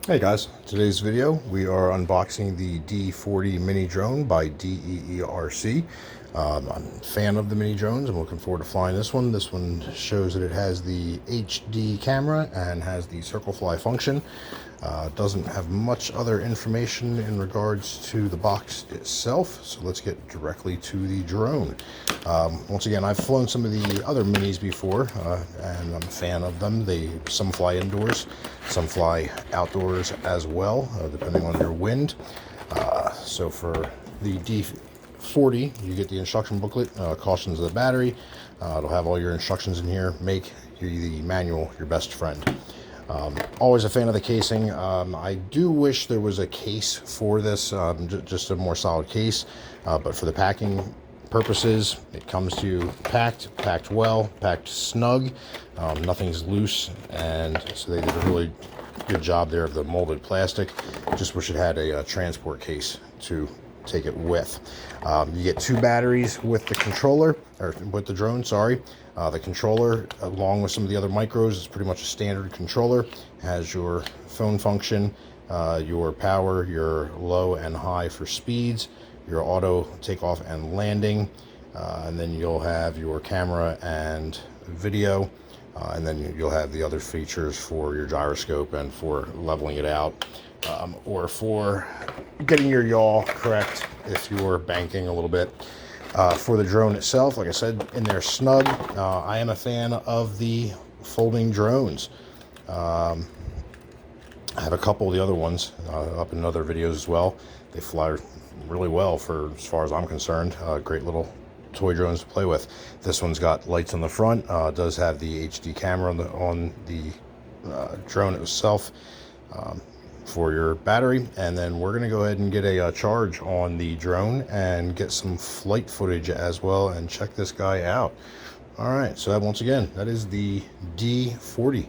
Hey guys, today's video we are unboxing the D40 mini drone by DeeRC. I'm a fan of the mini drones. I'm looking forward to flying this one. This one shows that it has the HD camera and has the circle fly function. Doesn't have much other information in regards to the box itself, so let's get directly to the drone. Once again, I've flown some of the other minis before, and I'm a fan of them. Some fly indoors, some fly outdoors as well, depending on your wind. So for the D40, you get the instruction booklet, cautions of the battery. It'll have all your instructions in here. Make the manual your best friend. Always a fan of the casing. I do wish there was a case for this, just a more solid case, but for the packing purposes, it comes to you packed well, packed snug. Nothing's loose, and so they did a really good job there of the molded plastic. Just wish it had a transport case to take it with. You get two batteries with the controller, or with the drone, sorry. The controller, along with some of the other micros, is pretty much a standard controller. It has your phone function, your power, your low and high for speeds, your auto takeoff and landing, and then you'll have your camera and video, and then you'll have the other features for your gyroscope and for leveling it out, or for getting your yaw correct if you're banking a little bit. For the drone itself, like I said, in there snug. I am a fan of the folding drones. I have a couple of the other ones up in other videos as well. They fly really well for as far as I'm concerned. Great little toy drones to play with. This one's got lights on the front. Does have the HD camera on the drone itself for your battery. And then we're going to go ahead and get a charge on the drone and get some flight footage as well and check this guy out. All right, so once again, that is the D40.